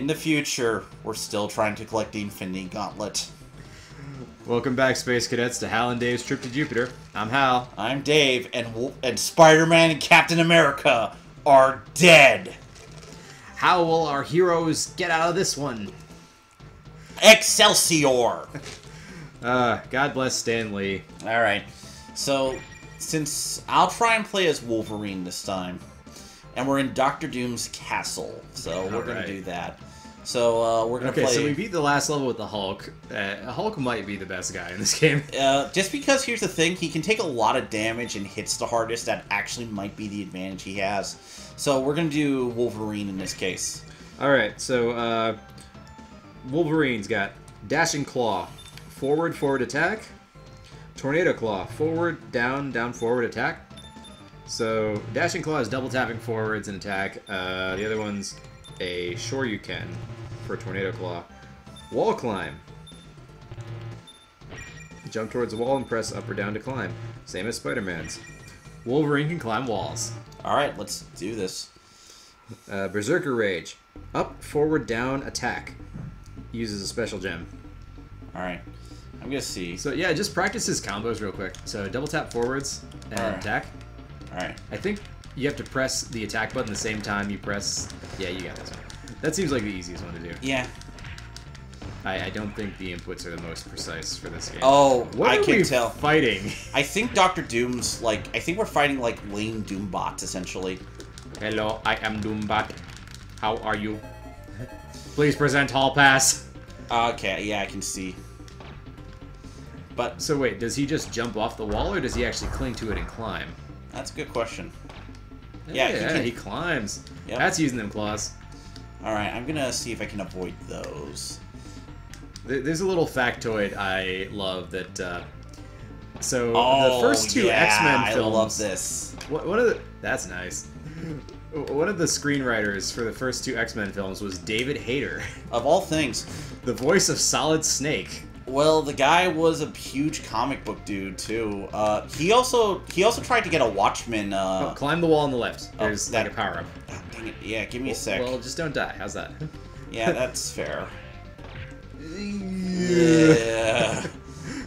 In the future, we're still trying to collect the Infinity Gauntlet. Welcome back, Space Cadets, to Hal and Dave's Trip to Jupiter. I'm Hal. I'm Dave, and Spider-Man and Captain America are dead. How will our heroes get out of this one? Excelsior! God bless Stan Lee. Alright, so since I'll try and play as Wolverine this time, and we're in Doctor Doom's castle, so we're going to do that. So we're going to play... Okay, so we beat the last level with the Hulk. Hulk might be the best guy in this game. Just because, here's the thing, he can take a lot of damage and hits the hardest. That actually might be the advantage he has. So we're going to do Wolverine in this case. Alright, so Wolverine's got Dashing Claw, forward attack, Tornado Claw, forward, down, forward attack. So Dashing Claw is double tapping forwards and attack. The other one's a Sure You Can for Tornado Claw. Wall Climb. Jump towards the wall and press up or down to climb. Same as Spider-Man's. Wolverine can climb walls. Alright, let's do this. Berserker Rage. Up, forward, down, attack. Uses a special gem. Alright. I'm gonna see. So yeah, just practice his combos real quick. So double tap forwards and attack. Alright. I think you have to press the attack button the same time you press... Yeah, you got this one. That seems like the easiest one to do. Yeah. I don't think the inputs are the most precise for this game. Oh, what I are can we tell. Fighting? I think Dr. Doom's like... I think we're fighting like lame Doom bots, essentially. Hello, I am Doombot. How are you? Please present Hall Pass. Okay, yeah, I can see. But... So wait, does he just jump off the wall, or does he actually cling to it and climb? That's a good question. Yeah, he climbs. Yep. That's using them claws. Alright, I'm gonna see if I can avoid those. There's a little factoid I love that, so the first two X-Men films... I love this. One of the... That's nice. One of the screenwriters for the first two X-Men films was David Hayter. Of all things. The voice of Solid Snake. Well, the guy was a huge comic book dude, too. He also tried to get a Watchmen, climb the wall on the left. There's like a power-up. Oh, dang it. Yeah, give me a sec. Well, just don't die. How's that? Yeah, that's fair. Yeah.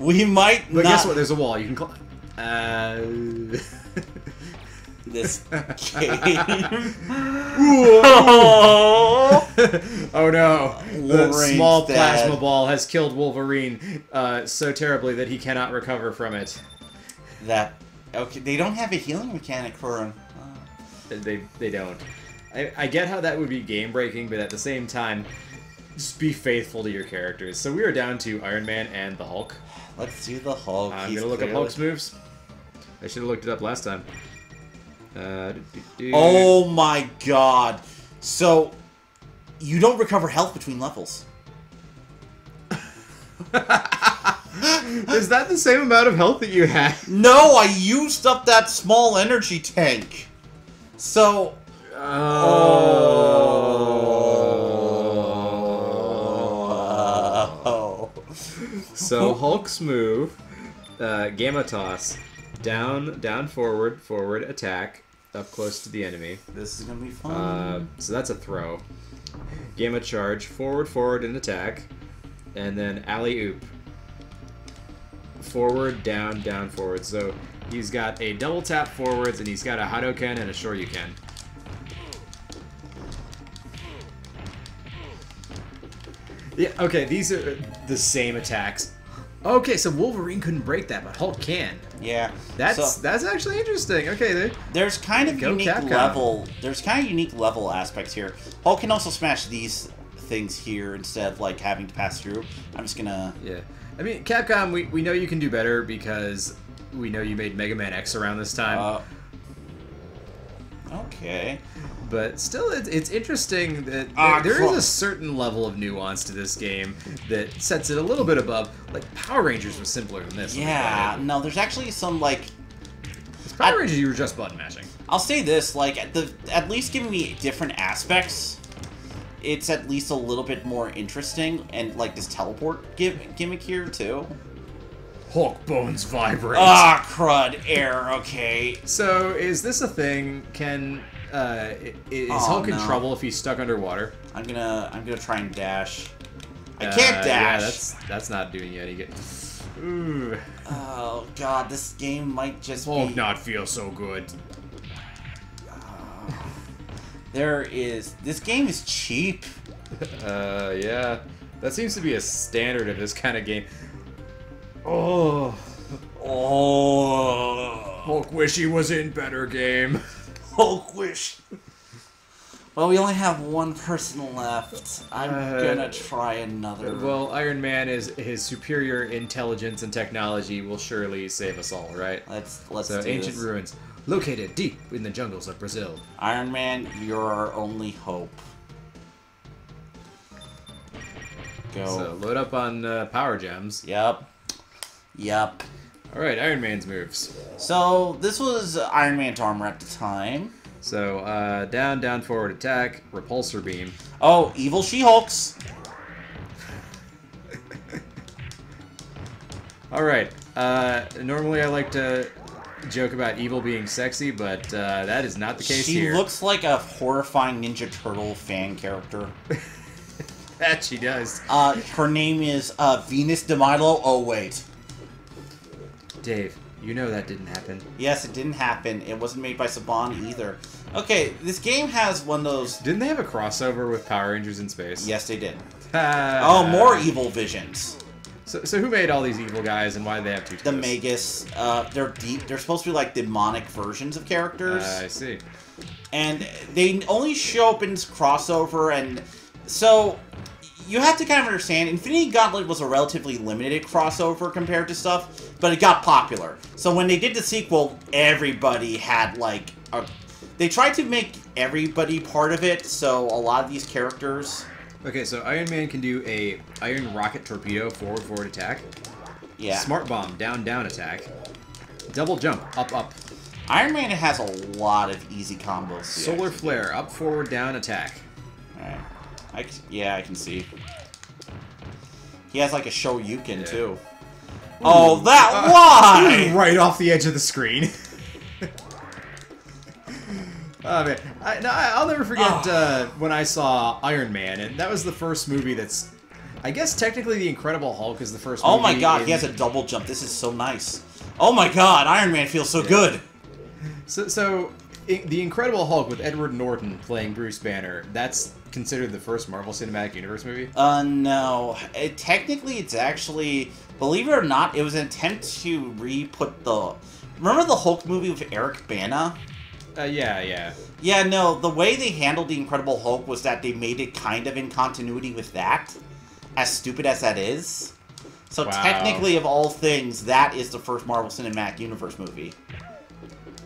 We might But not... guess what? There's a wall. You can climb. This game. Oh no! The Wolverine's small dead. plasma ball has killed Wolverine so terribly that he cannot recover from it. Okay, they don't have a healing mechanic for him. They don't. I get how that would be game breaking, but at the same time, just be faithful to your characters. So we are down to Iron Man and the Hulk. Let's do the Hulk. I'm gonna look up Hulk's moves. I should have looked it up last time. Oh my god. So, you don't recover health between levels. Is that the same amount of health that you had? No, I used up that small energy tank. So... Oh. So, Hulk's move, Gamma Toss, down, forward, attack, up close to the enemy. This is gonna be fun. So that's a throw. Gamma Charge, forward, and attack. And then Alley-Oop. Forward, down, forward. So he's got a double tap forwards, and he's got a Hadouken and a Sure You Can. Yeah, okay, these are the same attacks. Okay, so Wolverine couldn't break that, but Hulk can. Yeah. That's actually interesting. Okay, there's kind of unique Capcom. level. There's kind of unique level aspects here. Hulk can also smash these things here instead of like having to pass through. I'm just gonna. Yeah, I mean Capcom, we know you can do better because we know you made Mega Man X around this time. Okay. But still, it's interesting that there is a certain level of nuance to this game that sets it a little bit above. Like, Power Rangers was simpler than this. Yeah, no, there's actually some, like... Power Rangers, you were just button mashing. I'll say this, like, at least giving me different aspects, it's at least a little bit more interesting, and, like, this teleport gimmick here, too. Hulk bones vibrate. Ah, crud, air. Okay. So, is this a thing? Can is Hulk in trouble if he's stuck underwater? I'm gonna try and dash. I can't dash. Yeah, that's not doing you any good. Ooh. Oh god, this game might just Hulk not feel so good. This game is cheap. Yeah. That seems to be a standard of this kind of game. Oh. Hulk wish he was in better game. Hulk wish. Well, we only have one person left. I'm gonna try another. Well, Iron Man is his superior intelligence and technology will surely save us all, right? Let's so do ancient this. ruins located deep in the jungles of Brazil. Iron Man, you're our only hope. Go. So load up on power gems. Yep. All right, Iron Man's moves. So this was Iron Man's armor at the time. So down, forward attack, repulsor beam. Oh, evil She-Hulks. All right. Normally I like to joke about evil being sexy, but that is not the case here. She looks like a horrifying Ninja Turtle fan character. That she does. Her name is Venus de Milo. Oh, wait. Dave, you know that didn't happen. Yes, it didn't happen. It wasn't made by Saban either. Okay, this game has one of those... Didn't they have a crossover with Power Rangers in space? Yes, they did. Oh, more evil visions. So who made all these evil guys and why do they have two toes? The Magus. They're deep. They're supposed to be like demonic versions of characters. I see. And they only show up in this crossover, and so you have to kind of understand, Infinity Gauntlet was a relatively limited crossover compared to stuff, but it got popular. So when they did the sequel, everybody had like they tried to make everybody part of it, so a lot of these characters... Okay, so Iron Man can do a Iron Rocket Torpedo, forward attack. Yeah. Smart Bomb, down attack. Double jump, up. Iron Man has a lot of easy combos. Solar Flare, up, forward, down attack. Alright. I can see. He has like a Shoryuken too. Ooh. Oh, that why? Right off the edge of the screen. Oh man, I'll never forget when I saw Iron Man, and that was the first movie that's, I guess technically The Incredible Hulk is the first movie. Oh my god, he has a double jump. This is so nice. Oh my god, Iron Man feels so good. So The Incredible Hulk with Edward Norton playing Bruce Banner, that's considered the first Marvel Cinematic Universe movie? No. Technically, it's actually, believe it or not, it was an attempt to re-put the... Remember the Hulk movie with Eric Bana? Yeah. Yeah, no, the way they handled The Incredible Hulk was that they made it kind of in continuity with that, as stupid as that is. So technically, of all things, that is the first Marvel Cinematic Universe movie.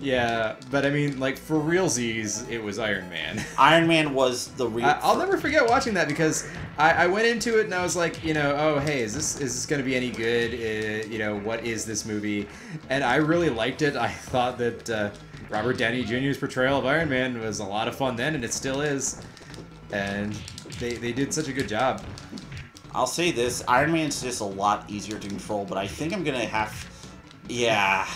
Yeah, but I mean, like, for realsies, it was Iron Man. Iron Man was the real... I'll never forget watching that because I went into it and I was like, oh, hey, is this going to be any good? What is this movie? And I really liked it. I thought that Robert Downey Jr.'s portrayal of Iron Man was a lot of fun then, and it still is. And they did such a good job. I'll say this, Iron Man's just a lot easier to control, but I think I'm going to have... Yeah.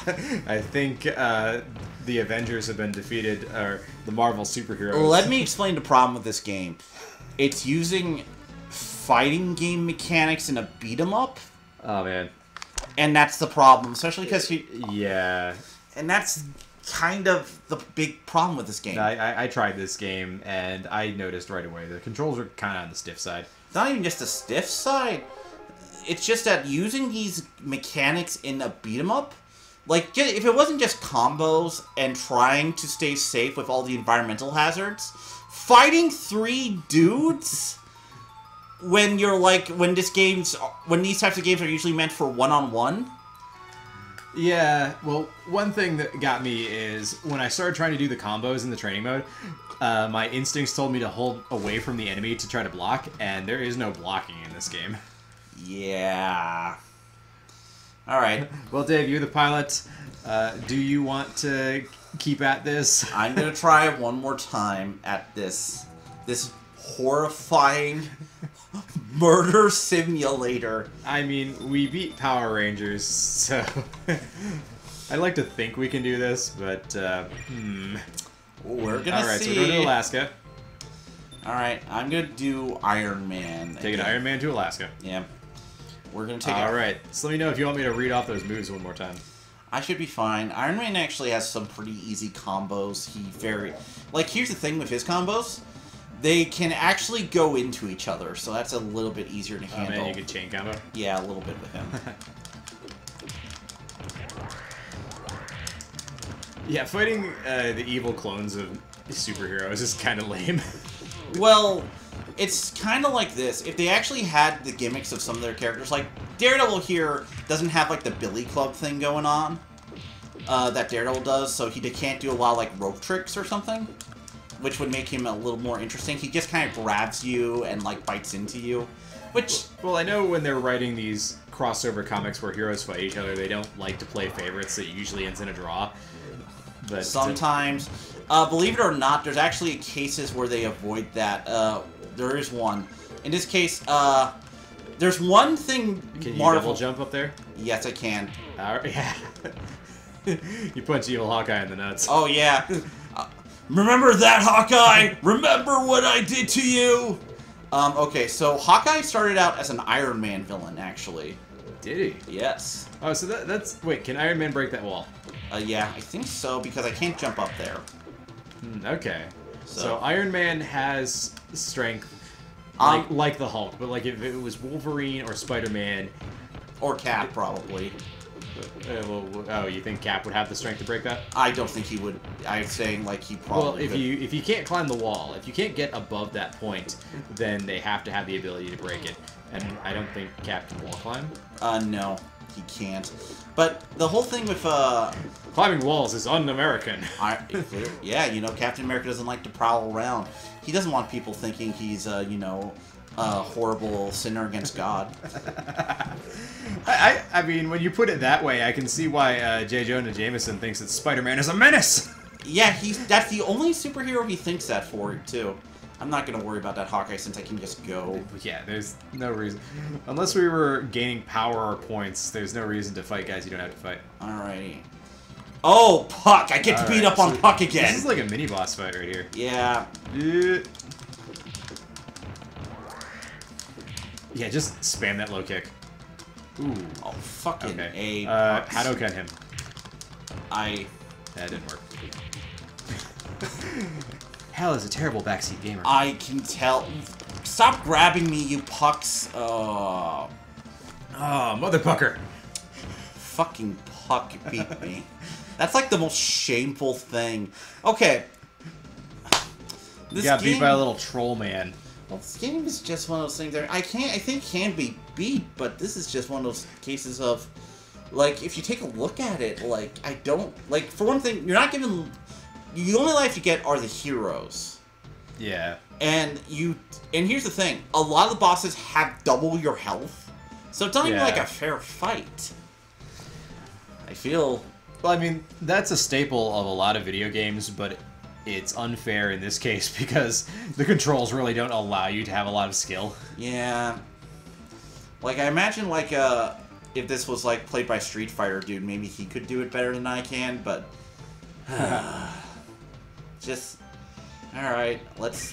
I think the Avengers have been defeated, or the Marvel superheroes. Let me explain the problem with this game. It's using fighting game mechanics in a beat-em-up. Oh, man. And that's the problem, especially because you... Yeah. And that's kind of the big problem with this game. I tried this game, and I noticed right away the controls are kind of on the stiff side. It's not even just the stiff side. It's just that using these mechanics in a beat-em-up, like, if it wasn't just combos and trying to stay safe with all the environmental hazards, fighting 3 dudes when you're like, when these types of games are usually meant for one-on-one. Yeah, well, one thing that got me is when I started trying to do the combos in the training mode, my instincts told me to hold away from the enemy to try to block, and there is no blocking in this game. Yeah. Alright. Well, Dave, you're the pilot. Do you want to keep at this? I'm going to try one more time at this horrifying Murder Simulator. I mean, we beat Power Rangers, so I'd like to think we can do this, but We're gonna see. All right, so we're going to Alaska. All right, I'm gonna do Iron Man. Taking Iron Man to Alaska. Yeah. We're gonna take. All right, so let me know if you want me to read off those moves one more time. I should be fine. Iron Man actually has some pretty easy combos. Here's the thing with his combos. They can actually go into each other, so that's a little bit easier to handle. Oh man, you can chain combo? Yeah, a little bit with him. Yeah, fighting the evil clones of superheroes is kind of lame. Well, it's kind of like this. If they actually had the gimmicks of some of their characters, like Daredevil here doesn't have like the Billy Club thing going on that Daredevil does, so he can't do a lot of like rope tricks or something, which would make him a little more interesting. He just kind of grabs you and like bites into you, which... Well, I know when they're writing these crossover comics where heroes fight each other, they don't like to play favorites, so it usually ends in a draw. But sometimes, believe it or not, there's actually cases where they avoid that. There is one. In this case, there's one thing. Can you double jump up there? Yes, I can. Yeah. You punch evil Hawkeye in the nuts. Oh yeah. Remember that, Hawkeye? Remember what I did to you? Okay, so Hawkeye started out as an Iron Man villain, actually. Did he? Yes. Oh, so that's... Wait, can Iron Man break that wall? Yeah, I think so, because I can't jump up there. Okay. So Iron Man has strength like the Hulk, but like if it was Wolverine or Spider-Man... Or Cap, probably. Oh, you think Cap would have the strength to break that? I don't think he would. I'm saying, like, he probably Well, if you can't climb the wall, if you can't get above that point, then they have to have the ability to break it. And I don't think Cap can wall climb. No, he can't. But the whole thing with, Climbing walls is un-American. Yeah, you know, Captain America doesn't like to prowl around. He doesn't want people thinking he's, you know, a horrible sinner against God. I mean, when you put it that way, I can see why J. Jonah Jameson thinks that Spider-Man is a menace! Yeah, that's the only superhero he thinks that for, too. I'm not going to worry about that Hawkeye since I can just go. Yeah, there's no reason. Unless we were gaining power or points, there's no reason to fight guys you don't have to fight. Alrighty. Oh, Puck! I get to beat up on Puck again! This is like a mini-boss fight right here. Yeah. Yeah, just spam that low kick. Ooh. Oh, fucking okay. A. Hadoken him. That didn't work. Hal is a terrible backseat gamer. I can tell. Stop grabbing me, you pucks. Oh, mother pucker. Fucking Puck beat me. That's like the most shameful thing. Okay. You got beat by a little troll man. Well, this game is just one of those things that I think can be beat, but this is just one of those cases of, like, if you take a look at it, like, I don't, like, for one thing, you're not given, the only life you get are the heroes. Yeah. And here's the thing, a lot of the bosses have double your health, so it's not even like a fair fight. I feel... Well, I mean, that's a staple of a lot of video games, but it's unfair in this case because the controls really don't allow you to have a lot of skill. Yeah. Like, I imagine, like, if this was, like, played by Street Fighter, dude, maybe he could do it better than I can, but... just... Alright, let's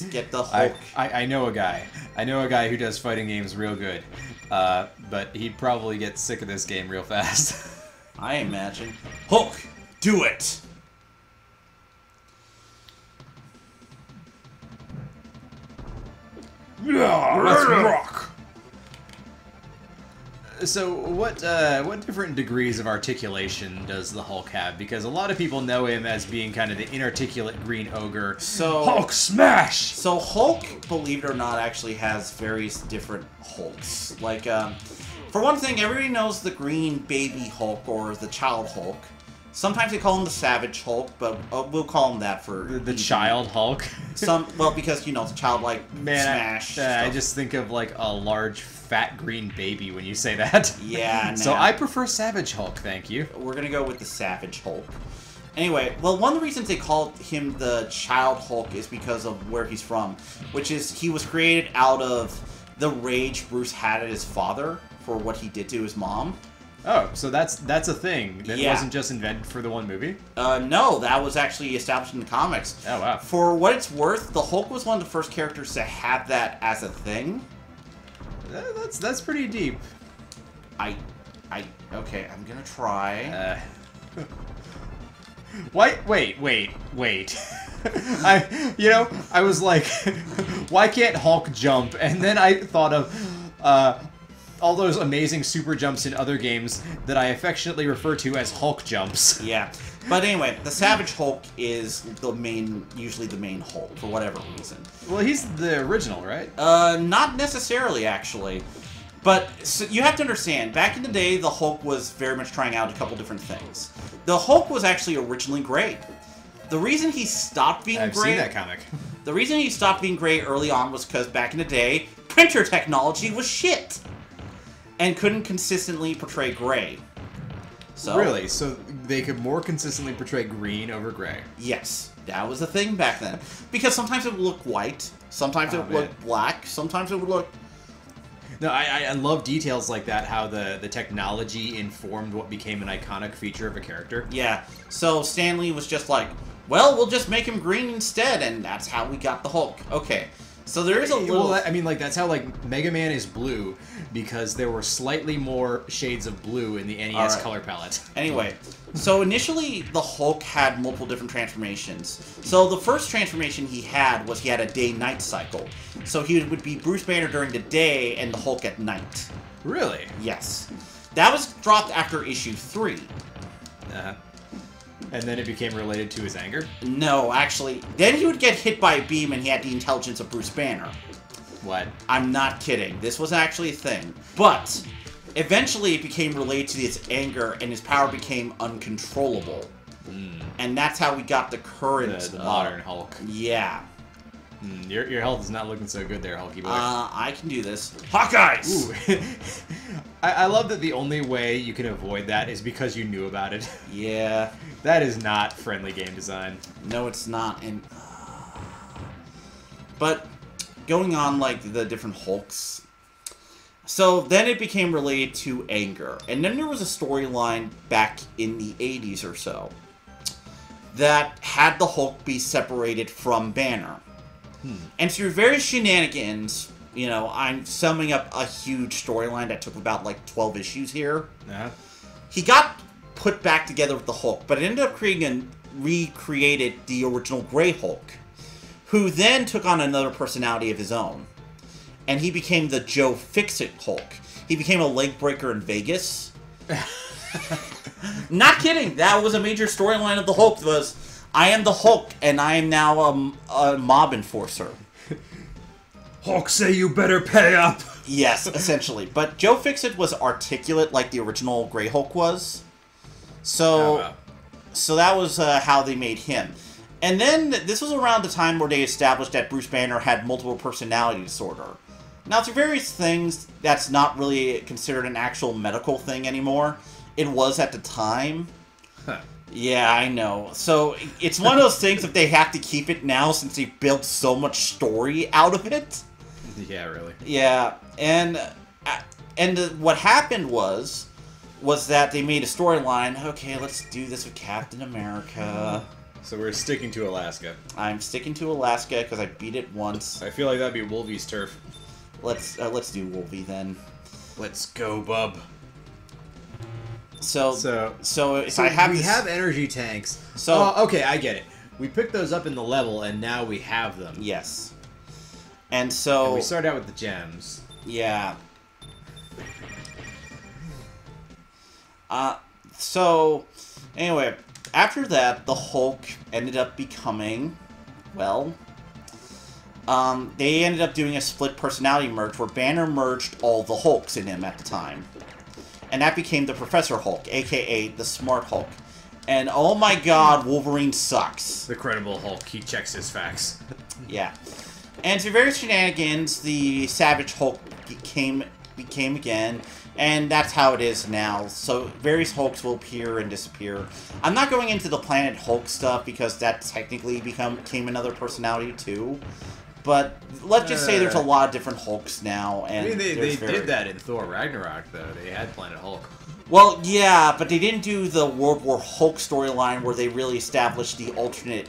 get the Hulk. I know a guy. I know a guy who does fighting games real good. But he'd probably get sick of this game real fast. I imagine. Hulk, do it! Yeah, let's rock! So, what different degrees of articulation does the Hulk have? Because a lot of people know him as being kind of the inarticulate green ogre. So Hulk smash! So Hulk, believe it or not, actually has various different Hulks. Like, for one thing, everybody knows the green baby Hulk or the child Hulk. Sometimes they call him the Savage Hulk, but we'll call him that for the child Hulk. Well, because you know the childlike smash. I just think of like a large fat green baby when you say that. Yeah. So I prefer Savage Hulk, thank you. We're gonna go with the Savage Hulk. Anyway, well, one of the reasons they called him the Child Hulk is because of where he's from, which is he was created out of the rage Bruce had at his father for what he did to his mom. Oh, so that's a thing. That Yeah. wasn't just invented for the one movie? No, that was actually established in the comics. Oh, wow. For what it's worth, the Hulk was one of the first characters to have that as a thing. That's pretty deep. Okay, I'm gonna try. Wait. I was like, why can't Hulk jump? And then I thought of all those amazing super jumps in other games that I affectionately refer to as Hulk jumps. Yeah. But anyway, the Savage Hulk is usually the main Hulk, for whatever reason. Well, he's the original, right? Not necessarily, actually. But so you have to understand, back in the day, the Hulk was very much trying out a couple different things. The Hulk was actually originally gray. The reason he stopped being I've gray... seen that comic. The reason he stopped being gray early on was because back in the day, printer technology was shit! And couldn't consistently portray gray. So, Really? So they could more consistently portray green over gray? yes, that was a thing back then. Because sometimes it would look white, sometimes it would look black, sometimes it would look... No, I love details like that, how the technology informed what became an iconic feature of a character. Yeah, so Stan Lee was just like, well, we'll just make him green instead, and that's how we got the Hulk. Okay, so there is a little... Well, I mean, like, that's how, like, Mega Man is blue, because there were slightly more shades of blue in the NES color palette. Anyway, so initially, the Hulk had multiple different transformations. So the first transformation he had was he had a day-night cycle. So he would be Bruce Banner during the day and the Hulk at night. Really? Yes. That was dropped after issue 3. Uh-huh. And then it became related to his anger? No, actually. Then he would get hit by a beam and he had the intelligence of Bruce Banner. What? I'm not kidding. This was actually a thing. But eventually it became related to his anger and his power became uncontrollable. And that's how we got the current... The modern Hulk. Yeah. Your health is not looking so good there, Hulky boy. I can do this. Hawkeyes! Ooh. I love that the only way you can avoid that is because you knew about it. Yeah. That is not friendly game design. No, it's not. And but going on, like, the different Hulks. So then it became related to anger. And then there was a storyline back in the 80s or so that had the Hulk be separated from Banner. And through various shenanigans, you know, I'm summing up a huge storyline that took about, like, 12 issues here. He got put back together with the Hulk, but it ended up recreated the original Grey Hulk, who then took on another personality of his own. And he became the Joe Fix-It Hulk. He became a leg breaker in Vegas. Not kidding. That was a major storyline of the Hulk. Was I am the Hulk, and I am now a mob enforcer. Hulk say you better pay up. Yes, essentially. But Joe Fix-It was articulate like the original Grey Hulk was. So, so that was how they made him. And then this was around the time where they established that Bruce Banner had multiple personality disorder. Now, through various things, that's not really considered an actual medical thing anymore. It was at the time. Huh. Yeah, I know. So, it's one of those things that they have to keep it now since they built so much story out of it. Yeah, really. Yeah, and what happened was that they made a storyline. Okay, let's do this with Captain America. So we're sticking to Alaska. I'm sticking to Alaska because I beat it once. I feel like that'd be Wolvie's turf. Let's do Wolvie then. Let's go, bub. So if I have we this, have energy tanks. So- okay, I get it. We picked those up in the level, and now we have them. yes, and so And we start out with the gems. yeah. So anyway, after that, the Hulk ended up becoming, well, they ended up doing a split personality merge where Banner merged all the Hulks in him at the time. And that became the Professor Hulk, aka the Smart Hulk. And oh my god, Wolverine sucks. The credible Hulk, he checks his facts. Yeah. And through various shenanigans, the Savage Hulk became again, And that's how it is now. So various Hulks will appear and disappear. I'm not going into the Planet Hulk stuff because that technically became another personality too. But let's just say there's a lot of different Hulks now. And I mean, they did that in Thor Ragnarok, though. They had Planet Hulk. Well, yeah, but they didn't do the World War Hulk storyline where they really established the alternate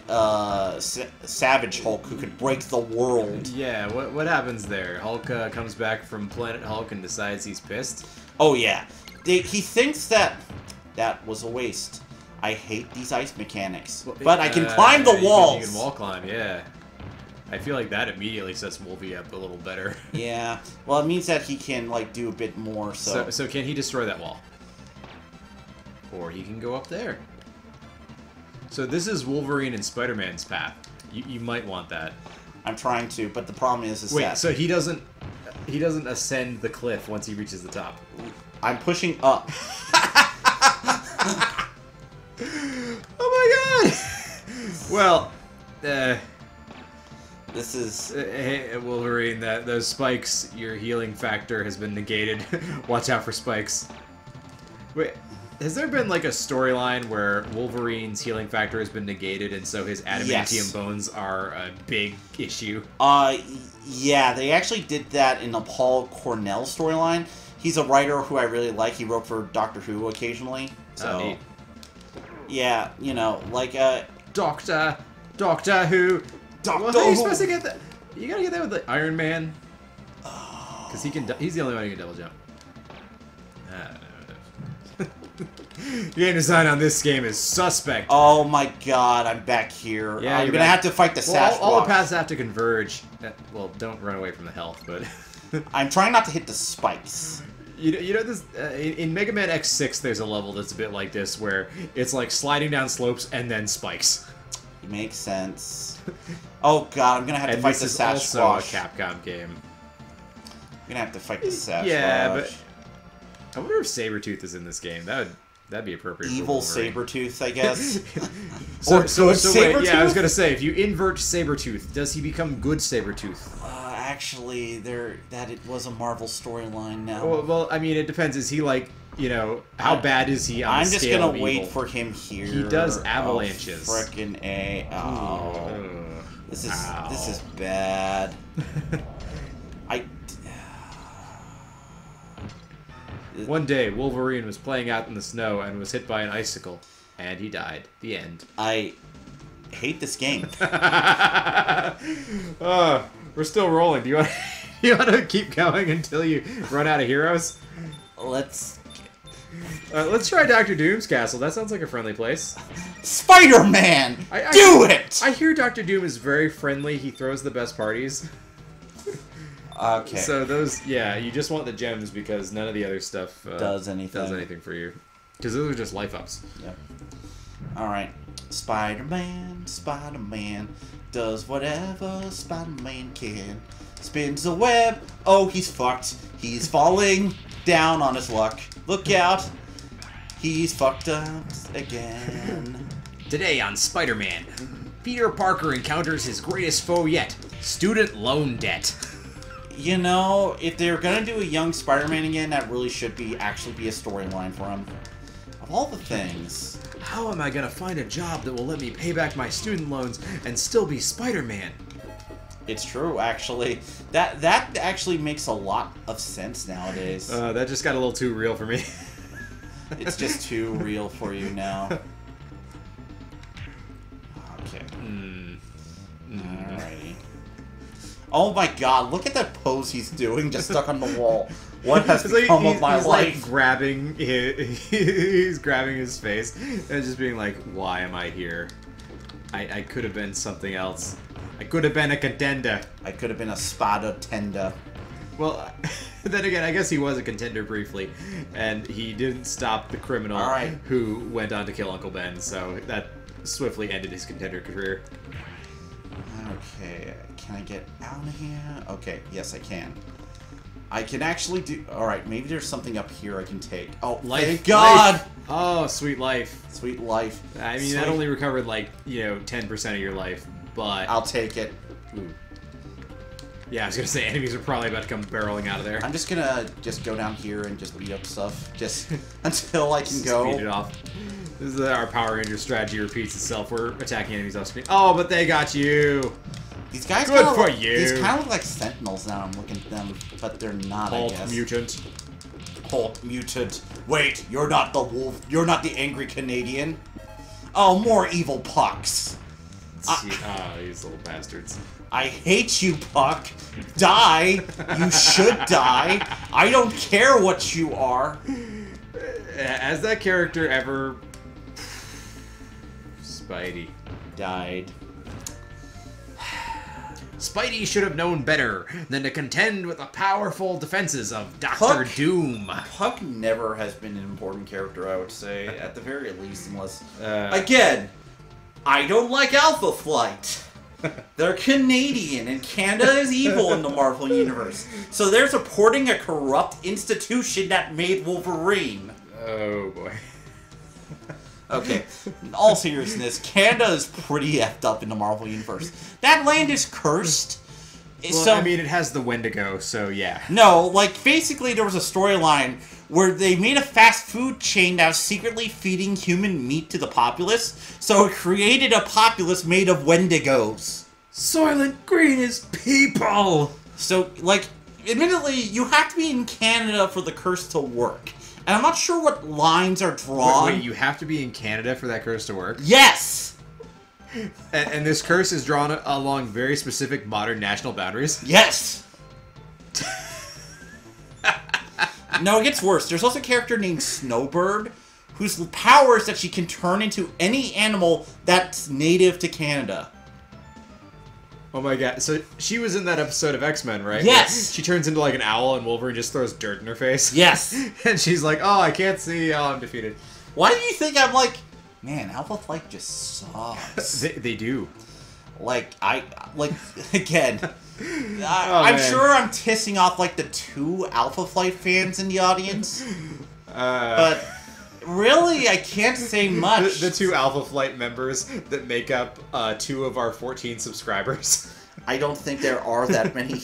Savage Hulk who could break the world. Yeah, what happens there? Hulk comes back from Planet Hulk and decides he's pissed? Oh, yeah. He thinks that was a waste. I hate these ice mechanics. Well, but I can climb the walls! You can wall climb, yeah. I feel like that immediately sets Wolfie up a little better. Yeah. Well, it means that he can, like, do a bit more, so... So can he destroy that wall? Or he can go up there. So this is Wolverine and Spider-Man's path. You might want that. I'm trying to, but the problem is Wait, that... so he doesn't ascend the cliff once he reaches the top. I'm pushing up. Oh my god! Well, this is... hey, Wolverine, those spikes, your healing factor has been negated. Watch out for spikes. Wait, has there been like a storyline where Wolverine's healing factor has been negated and so his adamantium bones are a big issue? Yeah, they actually did that in the Paul Cornell storyline. He's a writer who I really like. He wrote for Doctor Who occasionally. So, neat. Yeah, you know, like, Doctor Who. Well, how are you supposed to get that? You gotta get that with like Iron Man. Because he's the only one who can double jump. Game design on this game is suspect. Oh my god, I'm back here. Yeah, I'm gonna have to fight the Sasquatch. All the paths have to converge. Well, don't run away from the health, but... I'm trying not to hit the spikes. You know this in Mega Man X6 there's a level that's a bit like this where it's like sliding down slopes and then spikes. It makes sense. Oh god, I'm gonna have to fight the Sasquatch. This is also a Capcom game. I'm gonna have to fight the Sasquatch. Yeah, but I wonder if Sabretooth is in this game. That'd be appropriate. Evil Sabretooth, I guess. So Sabretooth? Wait, yeah, I was gonna say, if you invert Sabretooth, does he become good Sabretooth? Actually, it was a Marvel storyline now. Well, I mean, it depends. Is he like, you know, how bad is he on the scale of evil? I'm just gonna wait for him here. He does avalanches. Oh, frickin' A. Oh. This is bad. One day, Wolverine was playing out in the snow and was hit by an icicle, and he died. The end. I hate this game. We're still rolling. Do you want to keep going until you run out of heroes? Let's try Dr. Doom's castle. That sounds like a friendly place. Spider-Man! Do it! I hear Dr. Doom is very friendly. He throws the best parties. Okay. So those, yeah, you just want the gems because none of the other stuff does anything for you. Because those are just life ups. Yep. Alright. Spider-Man does whatever Spider-Man can. Spins a web. Oh, he's fucked. He's falling down on his luck. Look out. He's fucked up again. Today on Spider-Man, Peter Parker encounters his greatest foe yet, student loan debt. You know, if they're gonna do a young Spider-Man again, that really should actually be a storyline for him. Of all the things. How am I gonna find a job that will let me pay back my student loans and still be Spider-Man? It's true, actually. That actually makes a lot of sense nowadays. That just got a little too real for me. It's just too real for you now. Okay. Alrighty. Oh my god, look at that pose he's doing, just stuck on the wall. What has become of my life? He's grabbing he's grabbing his face and just being like, why am I here? I could have been something else. I could have been a contender. I could have been a spada tender. Well, then again, I guess he was a contender briefly, and he didn't stop the criminal who went on to kill Uncle Ben, so that swiftly ended his contender career. Okay, can I get out of here? Okay, yes I can. I can actually do... Alright, maybe there's something up here I can take. Oh, thank God! Life. Oh, sweet life. Sweet life. I mean, that only recovered, like, you know, 10% of your life, but... I'll take it. Ooh. Yeah, I was gonna say enemies are probably about to come barreling out of there. I'm just gonna go down here and just beat up stuff, just until I can go. Speed it off. This is our Power Ranger strategy repeats itself. We're attacking enemies off screen. Oh, but they got you. These guys Good kinda for look, you. These kind of look like Sentinels now. I'm looking at them, but they're not. Hulk I guess. mutant. Hulk mutant. Wait, you're not the wolf. You're not the angry Canadian. Oh, more evil pucks. Oh, these little bastards. I hate you, Puck. Die. You should die. I don't care what you are. Has that character ever... Spidey. Died. Spidey should have known better than to contend with the powerful defenses of Dr. Puck- Doom. Puck never has been an important character, I would say, at the very least, unless... Again, I don't like Alpha Flight. They're Canadian, and Canada is evil in the Marvel Universe. So they're supporting a corrupt institution that made Wolverine. Oh, boy. Okay, in all seriousness, Canada is pretty effed up in the Marvel Universe. That land is cursed. Well, So, I mean, it has the Wendigo, so yeah. no, like, basically there was a storyline where they made a fast food chain that was secretly feeding human meat to the populace, so it created a populace made of Wendigos. Soylent Green is people! So, like, admittedly, you have to be in Canada for the curse to work. And I'm not sure what lines are drawn. Wait, you have to be in Canada for that curse to work? Yes! And this curse is drawn along very specific modern national boundaries? Yes! No, it gets worse. There's also a character named Snowbird, whose power is that she can turn into any animal that's native to Canada. Oh my god, so she was in that episode of X-Men, right? Yes! She turns into like an owl and Wolverine just throws dirt in her face. Yes! And she's like, oh, I can't see, oh, I'm defeated. Why do you think I'm like, man, Alpha Flight just sucks? They do. Again, I'm sure I'm pissing off, like, the 2 Alpha Flight fans in the audience. But really, I can't say much. The 2 Alpha Flight members that make up 2 of our 14 subscribers. I don't think there are that many.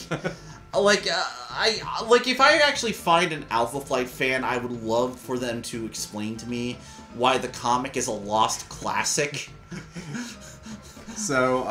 If I actually find an Alpha Flight fan, I would love for them to explain to me why the comic is a lost classic. So,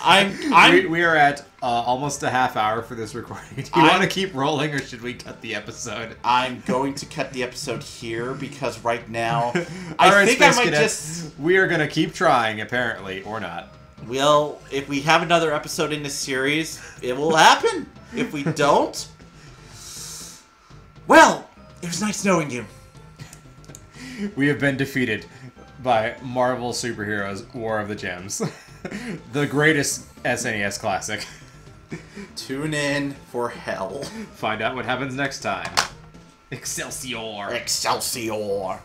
I'm we are at almost a half hour for this recording. Do you want to keep rolling, or should we cut the episode? I'm going to cut the episode here because right now I think Space I might Cadets, we are going to keep trying, apparently, or not. Well, if we have another episode in this series, it will happen. If we don't, well, it was nice knowing you. We have been defeated by Marvel Superheroes War of the Gems. The greatest SNES classic. Tune in for hell. Find out what happens next time. Excelsior! Excelsior!